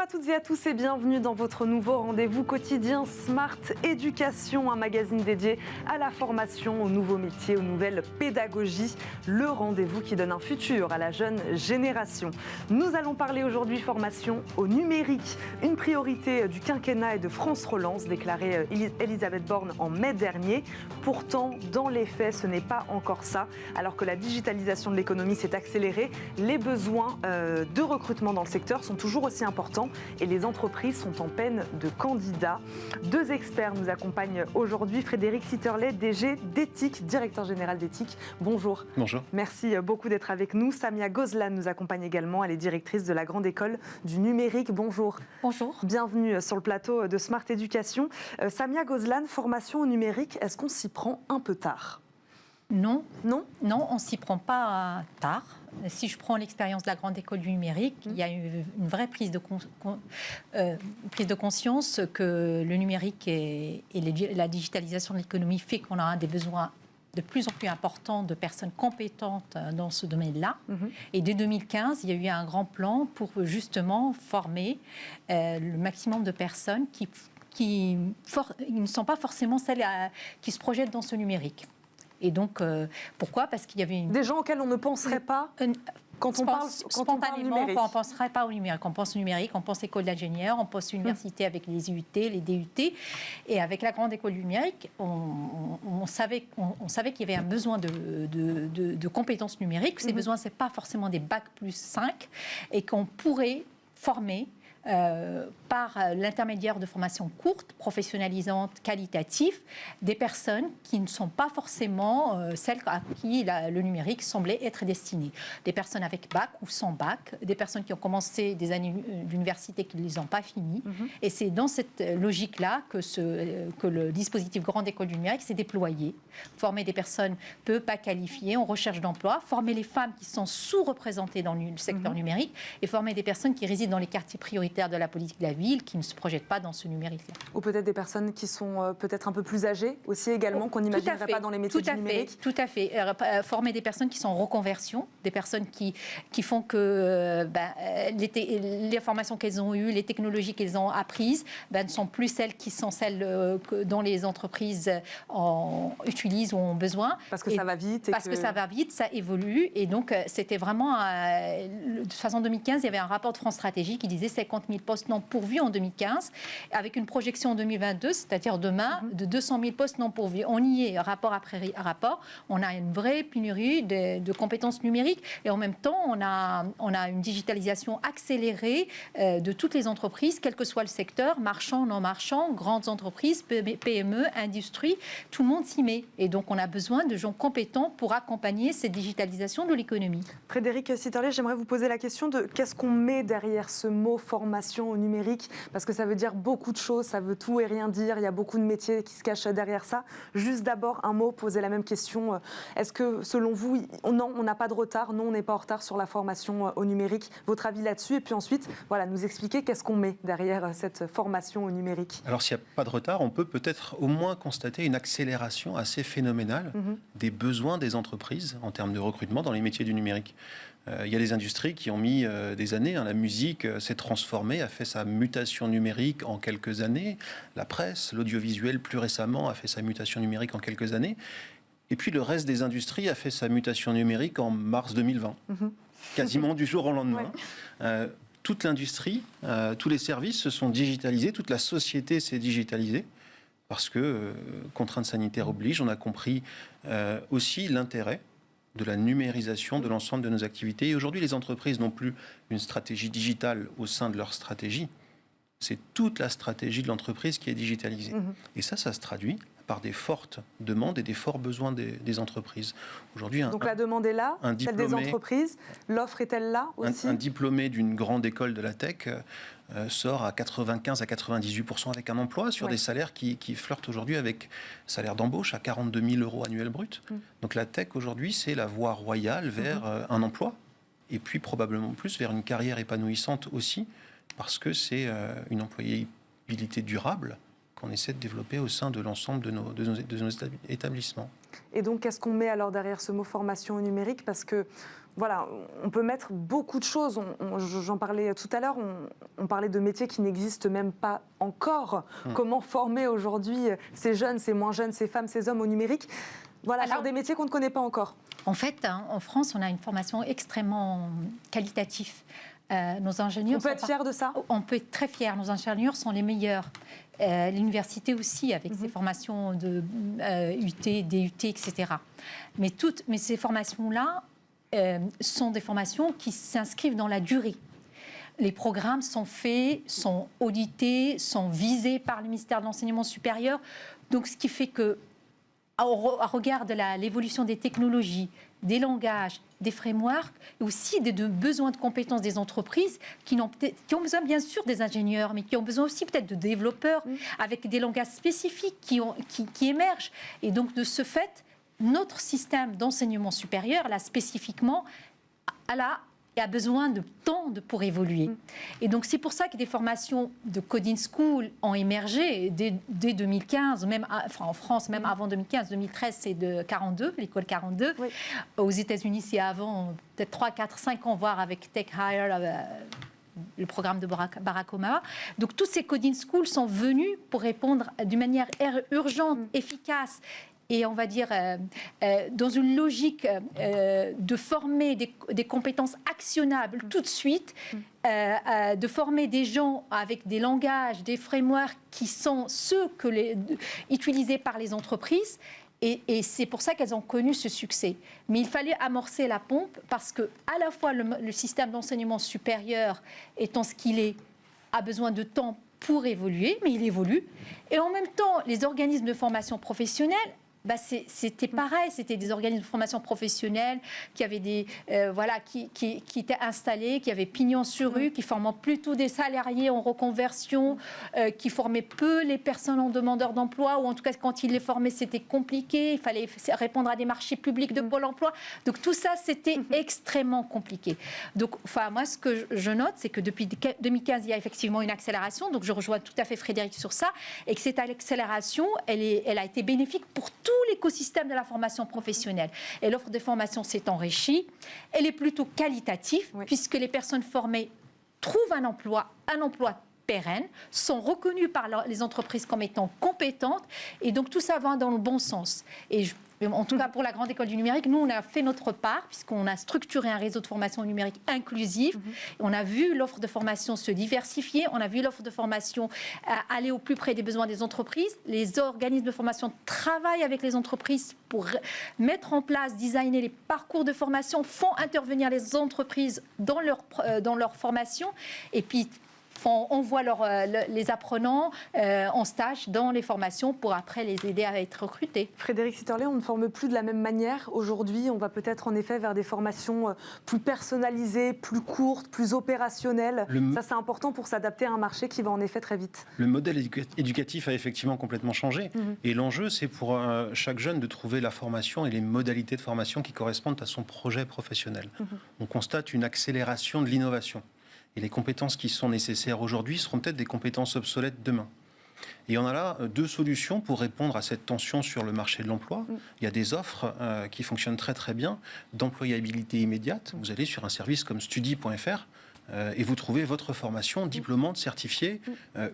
Bonjour à toutes et à tous et bienvenue dans votre nouveau rendez-vous quotidien Smart Éducation, un magazine dédié à la formation, aux nouveaux métiers, aux nouvelles pédagogies. Le rendez-vous qui donne un futur à la jeune génération. Nous allons parler aujourd'hui formation au numérique, une priorité du quinquennat et de France Relance, déclarée Elisabeth Borne en mai dernier. Pourtant, dans les faits, ce n'est pas encore ça. Alors que la digitalisation de l'économie s'est accélérée, les besoins de recrutement dans le secteur sont toujours aussi importants et les entreprises sont en peine de candidats. Deux experts nous accompagnent aujourd'hui. Frédéric Sitterlet, DG d'Ethic, directeur général d'Ethic. Bonjour. Bonjour. Merci beaucoup d'être avec nous. Samia Gozlan nous accompagne également. Elle est directrice de la Grande École du Numérique. Bonjour. Bonjour. Bienvenue sur le plateau de Smart Éducation. Samia Gozlan, formation au numérique, est-ce qu'on s'y prend un peu tard ? Non. Non ? Non, on ne s'y prend pas tard. Si je prends l'expérience de la Grande École du Numérique, il y a eu une vraie prise de conscience que le numérique et la digitalisation de l'économie fait qu'on a des besoins de plus en plus importants de personnes compétentes dans ce domaine-là. Et dès 2015, il y a eu un grand plan pour justement former le maximum de personnes qui ne sont pas forcément celles qui se projettent dans ce numérique. Et donc, pourquoi ? Parce qu'il y avait des gens auxquels on ne penserait pas quand on parle numérique. On ne penserait pas au numérique. On pense au numérique, on pense école d'ingénieurs, on pense université avec les IUT, les DUT. Et avec la Grande École du Numérique, on savait qu'il y avait un besoin de compétences numériques. Ces besoins, ce n'est pas forcément des bacs plus 5 et qu'on pourrait former par l'intermédiaire de formations courtes, professionnalisantes, qualitatives, des personnes qui ne sont pas forcément celles à qui le numérique semblait être destiné. Des personnes avec bac ou sans bac, des personnes qui ont commencé des années d'université qui ne les ont pas finies. Et c'est dans cette logique-là que le dispositif Grande École du Numérique s'est déployé. Former des personnes peu pas qualifiées en recherche d'emploi, former les femmes qui sont sous-représentées dans le secteur numérique et former des personnes qui résident dans les quartiers prioritaires de la politique de la ville, qui ne se projettent pas dans ce numérique-là. Ou peut-être des personnes qui sont peut-être un peu plus âgées aussi également, qu'on n'imaginerait pas dans les métiers du numérique. Tout à fait. Former des personnes qui sont en reconversion, des personnes qui font que les formations qu'elles ont eues, les technologies qu'elles ont apprises, ne sont plus celles qui sont celles dont les entreprises utilisent ou ont besoin. Parce que ça va vite. Parce que ça va vite, ça évolue. Et donc, c'était vraiment... de toute façon, en 2015, il y avait un rapport de France Stratégie qui disait 50 000 postes non pourvus en 2015, avec une projection en 2022, c'est-à-dire demain, de 200 000 postes non pourvus. On y est, rapport après rapport. On a une vraie pénurie de compétences numériques et en même temps, on a une digitalisation accélérée de toutes les entreprises, quel que soit le secteur, marchand, non marchand, grandes entreprises, PME, industrie, tout le monde s'y met. Et donc, on a besoin de gens compétents pour accompagner cette digitalisation de l'économie. Frédéric Sitterlet, j'aimerais vous poser la question de qu'est-ce qu'on met derrière ce mot formation au numérique, parce que ça veut dire beaucoup de choses, ça veut tout et rien dire, il y a beaucoup de métiers qui se cachent derrière ça. Juste d'abord, un mot, poser la même question. Est-ce que, selon vous, non, on n'a pas de retard, non, on n'est pas en retard sur la formation au numérique? Votre avis là-dessus? Et puis ensuite, voilà, nous expliquer qu'est-ce qu'on met derrière cette formation au numérique. Alors, s'il n'y a pas de retard, on peut peut-être au moins constater une accélération assez phénoménale des besoins des entreprises en termes de recrutement dans les métiers du numérique. Il y a des industries qui ont mis des années. La musique s'est transformée, a fait sa mutation numérique en quelques années. La presse, l'audiovisuel, plus récemment, a fait sa mutation numérique en quelques années. Et puis le reste des industries a fait sa mutation numérique en mars 2020, quasiment du jour au lendemain. Ouais. Toute l'industrie, tous les services se sont digitalisés, toute la société s'est digitalisée. Parce que, contraintes sanitaires obligent, on a compris aussi l'intérêt de la numérisation de l'ensemble de nos activités. Et aujourd'hui, les entreprises n'ont plus une stratégie digitale au sein de leur stratégie. C'est toute la stratégie de l'entreprise qui est digitalisée. Et ça se traduit par des fortes demandes et des forts besoins des entreprises. Aujourd'hui, donc la demande est là, celle des entreprises. L'offre est-elle là aussi? Un diplômé d'une grande école de la tech sort à 95 à 98% avec un emploi sur des salaires qui flirtent aujourd'hui avec salaire d'embauche à 42 000 € annuels bruts. Donc la tech aujourd'hui, c'est la voie royale vers un emploi et puis probablement plus vers une carrière épanouissante aussi, parce que c'est une employabilité durable qu'on essaie de développer au sein de l'ensemble de nos établissements. Et donc, qu'est-ce qu'on met alors derrière ce mot formation au numérique? Parce que, voilà, on peut mettre beaucoup de choses. J'en parlais tout à l'heure, on parlait de métiers qui n'existent même pas encore. Comment former aujourd'hui ces jeunes, ces moins jeunes, ces femmes, ces hommes au numérique? Voilà, sur des métiers qu'on ne connaît pas encore. En fait, en France, on a une formation extrêmement qualitative. Nos ingénieurs on peut être fiers de ça? On peut être très fiers. Nos ingénieurs sont les meilleurs. L'université aussi, avec ses formations de UT, DUT, etc. Mais ces formations-là sont des formations qui s'inscrivent dans la durée. Les programmes sont faits, sont audités, sont visés par le ministère de l'Enseignement supérieur. Donc, ce qui fait que, au regard de l'évolution des technologies, des langages, des frameworks, et aussi des besoins de compétences des entreprises qui ont besoin bien sûr des ingénieurs, mais qui ont besoin aussi peut-être de développeurs avec des langages spécifiques qui émergent. Et donc, de ce fait, notre système d'enseignement supérieur, là spécifiquement, a besoin de temps pour évoluer. Et donc, c'est pour ça que des formations de coding school ont émergé dès 2015, même, en France, même avant 2015. 2013, c'est de 42, l'école 42. Oui. Aux États-Unis, c'est avant, peut-être 3, 4, 5 ans, voire avec Tech Hire, le programme de Barack Obama. Donc, tous ces coding schools sont venus pour répondre d'une manière urgente, efficace, et on va dire dans une logique de former des compétences actionnables tout de suite, de former des gens avec des langages, des frameworks qui sont ceux utilisés par les entreprises. Et c'est pour ça qu'elles ont connu ce succès. Mais il fallait amorcer la pompe parce que, à la fois, le système d'enseignement supérieur étant ce qu'il est, a besoin de temps pour évoluer, mais il évolue. Et en même temps, les organismes de formation professionnelle, c'était pareil, c'était des organismes de formation professionnelle qui avaient qui étaient installés, qui avaient pignon sur rue, qui formaient plutôt des salariés en reconversion, qui formaient peu les personnes en demandeurs d'emploi, ou en tout cas quand ils les formaient c'était compliqué, il fallait répondre à des marchés publics de Pôle emploi. Donc tout ça c'était extrêmement compliqué. Donc moi ce que je note c'est que depuis 2015 il y a effectivement une accélération, donc je rejoins tout à fait Frédéric sur ça, et que cette accélération elle a été bénéfique pour tout l'écosystème de la formation professionnelle. Et l'offre de formation s'est enrichie. Elle est plutôt qualitative, puisque les personnes formées trouvent un emploi pérenne, sont reconnues par les entreprises comme étant compétentes, et donc tout ça va dans le bon sens. Et en tout cas, pour la Grande École du Numérique, nous, on a fait notre part, puisqu'on a structuré un réseau de formation numérique inclusif. On a vu l'offre de formation se diversifier. On a vu l'offre de formation aller au plus près des besoins des entreprises. Les organismes de formation travaillent avec les entreprises pour mettre en place, designer les parcours de formation, font intervenir les entreprises dans leur formation. Et puis, on voit les apprenants en stage dans les formations pour après les aider à être recrutés. Frédéric Sitterlé, on ne forme plus de la même manière. Aujourd'hui, on va peut-être en effet vers des formations plus personnalisées, plus courtes, plus opérationnelles. Ça, c'est important pour s'adapter à un marché qui va en effet très vite. Le modèle éducatif a effectivement complètement changé. Et l'enjeu, c'est pour chaque jeune de trouver la formation et les modalités de formation qui correspondent à son projet professionnel. On constate une accélération de l'innovation. Et les compétences qui sont nécessaires aujourd'hui seront peut-être des compétences obsolètes demain. Et on a là deux solutions pour répondre à cette tension sur le marché de l'emploi. Il y a des offres qui fonctionnent très très bien, d'employabilité immédiate. Vous allez sur un service comme studi.fr et vous trouvez votre formation diplômante, certifiée.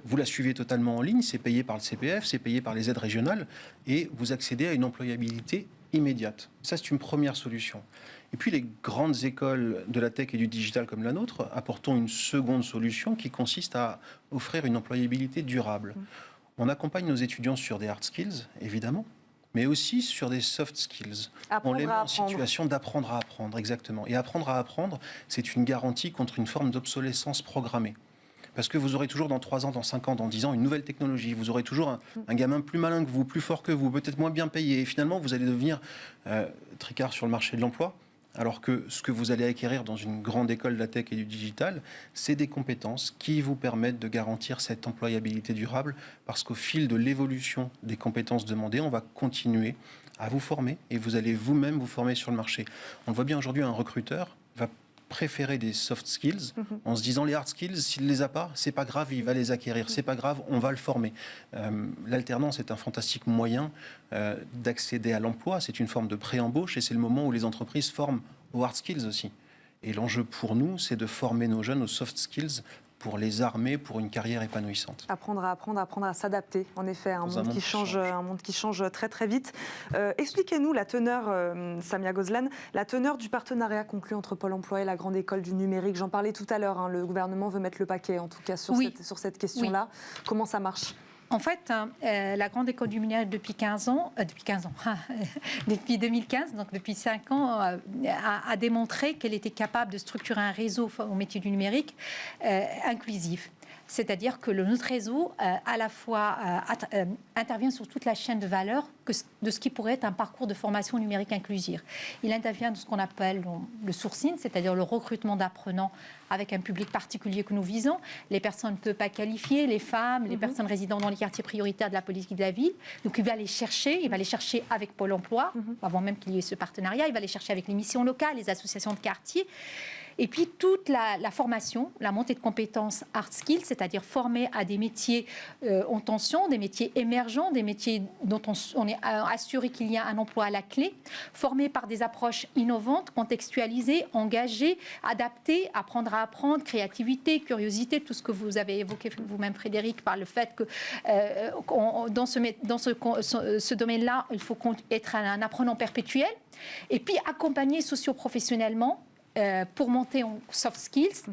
Vous la suivez totalement en ligne, c'est payé par le CPF, c'est payé par les aides régionales et vous accédez à une employabilité immédiate. Ça, c'est une première solution. Et puis les grandes écoles de la tech et du digital comme la nôtre apportons une seconde solution qui consiste à offrir une employabilité durable. On accompagne nos étudiants sur des hard skills, évidemment, mais aussi sur des soft skills. On les met en situation d'apprendre à apprendre, exactement. Et apprendre à apprendre, c'est une garantie contre une forme d'obsolescence programmée. Parce que vous aurez toujours dans 3 ans, dans 5 ans, dans 10 ans, une nouvelle technologie. Vous aurez toujours un gamin plus malin que vous, plus fort que vous, peut-être moins bien payé. Et finalement, vous allez devenir tricard sur le marché de l'emploi. Alors que ce que vous allez acquérir dans une grande école de la tech et du digital, c'est des compétences qui vous permettent de garantir cette employabilité durable, parce qu'au fil de l'évolution des compétences demandées, on va continuer à vous former et vous allez vous-même vous former sur le marché. On le voit bien aujourd'hui, un recruteur va préférer des soft skills en se disant les hard skills, s'il ne les a pas, c'est pas grave, il va les acquérir, c'est pas grave, on va le former. L'alternance est un fantastique moyen d'accéder à l'emploi, c'est une forme de pré-embauche et c'est le moment où les entreprises forment aux hard skills aussi. Et l'enjeu pour nous, c'est de former nos jeunes aux soft skills pour les armer pour une carrière épanouissante. Apprendre à s'adapter, en effet, un monde qui change très très vite. Expliquez-nous la teneur, Samia Ghozlan, la teneur du partenariat conclu entre Pôle emploi et la Grande École du Numérique. J'en parlais tout à l'heure, le gouvernement veut mettre le paquet, en tout cas sur cette question-là. Oui. Comment ça marche ? En fait, la Grande École du Numérique, depuis 2015, donc depuis 5 ans, a démontré qu'elle était capable de structurer un réseau au métier du numérique inclusif. C'est-à-dire que notre réseau, à la fois, intervient sur toute la chaîne de valeur de ce qui pourrait être un parcours de formation numérique inclusive. Il intervient de ce qu'on appelle le sourcing, c'est-à-dire le recrutement d'apprenants avec un public particulier que nous visons, les personnes peu pas qualifiées, les femmes, les personnes résidant dans les quartiers prioritaires de la politique de la ville. Donc il va les chercher avec Pôle emploi, avant même qu'il y ait ce partenariat, il va les chercher avec les missions locales, les associations de quartier. Et puis toute la formation, la montée de compétences hard skills, c'est-à-dire formés à des métiers en tension, des métiers émergents, des métiers dont on est assuré qu'il y a un emploi à la clé, formés par des approches innovantes, contextualisées, engagées, adaptées, apprendre à apprendre, créativité, curiosité, tout ce que vous avez évoqué vous-même, Frédéric, par le fait que dans ce domaine-là, il faut être un apprenant perpétuel, et puis accompagner socio-professionnellement pour monter en soft skills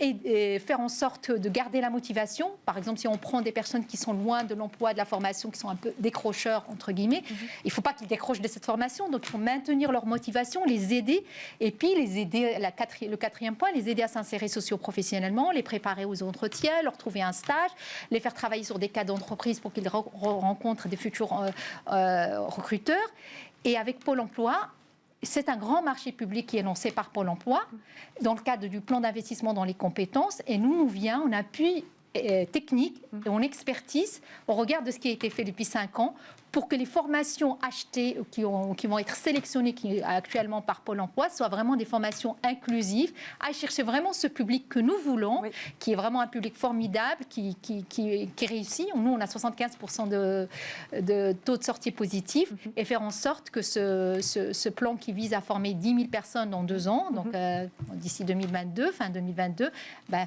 et faire en sorte de garder la motivation. Par exemple, si on prend des personnes qui sont loin de l'emploi, de la formation, qui sont un peu décrocheurs, entre guillemets, il ne faut pas qu'ils décrochent de cette formation. Donc, il faut maintenir leur motivation, les aider. Et puis, les aider, le quatrième point, les aider à s'insérer socio-professionnellement, les préparer aux entretiens, leur trouver un stage, les faire travailler sur des cas d'entreprise pour qu'ils rencontrent des futurs recruteurs. Et avec Pôle emploi, c'est un grand marché public qui est lancé par Pôle emploi dans le cadre du plan d'investissement dans les compétences. Et nous vient en appui technique et en expertise au regard de ce qui a été fait depuis 5 ans pour que les formations achetées qui vont être sélectionnées actuellement par Pôle emploi soient vraiment des formations inclusives, à chercher vraiment ce public que nous voulons, qui est vraiment un public formidable, qui réussit. Nous, on a 75% de taux de sortie positif et faire en sorte que ce plan qui vise à former 10 000 personnes en 2 ans, donc d'ici 2022, fin 2022,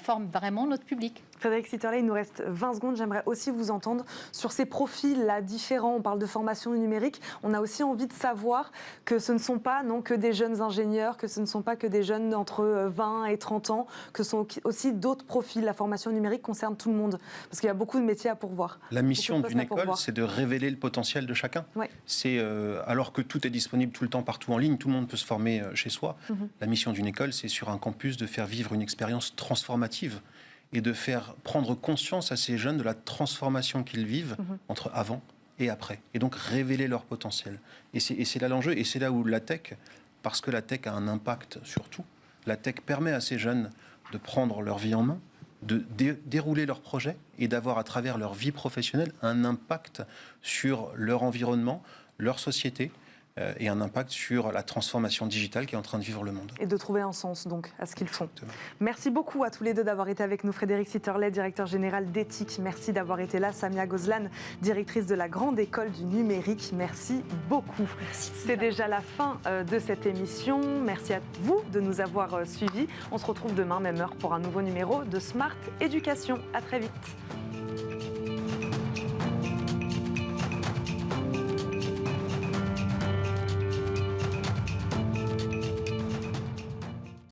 forme vraiment notre public. Frédéric Sitterley, il nous reste 20 secondes. J'aimerais aussi vous entendre sur ces profils-là différents. On parle de formation numérique. On a aussi envie de savoir que ce ne sont pas que des jeunes ingénieurs, que ce ne sont pas que des jeunes entre 20 et 30 ans, que ce sont aussi d'autres profils. La formation numérique concerne tout le monde, parce qu'il y a beaucoup de métiers à pourvoir. La mission d'une école, c'est de révéler le potentiel de chacun. Ouais. C'est, alors que tout est disponible tout le temps, partout en ligne, tout le monde peut se former chez soi. La mission d'une école, c'est sur un campus de faire vivre une expérience transformative et de faire prendre conscience à ces jeunes de la transformation qu'ils vivent entre avant et après. Et donc révéler leur potentiel. Et c'est là l'enjeu, et c'est là où la tech, parce que la tech a un impact sur tout, la tech permet à ces jeunes de prendre leur vie en main, de dérouler leurs projets et d'avoir à travers leur vie professionnelle un impact sur leur environnement, leur société, et un impact sur la transformation digitale qui est en train de vivre le monde. Et de trouver un sens, donc, à ce qu'ils font. Exactement. Merci beaucoup à tous les deux d'avoir été avec nous. Frédéric Sitterley, directeur général d'Ethic. Merci d'avoir été là. Samia Ghozlan, directrice de la Grande École du Numérique. Merci beaucoup. C'est déjà la fin de cette émission. Merci à vous de nous avoir suivis. On se retrouve demain, même heure, pour un nouveau numéro de Smart Éducation. À très vite.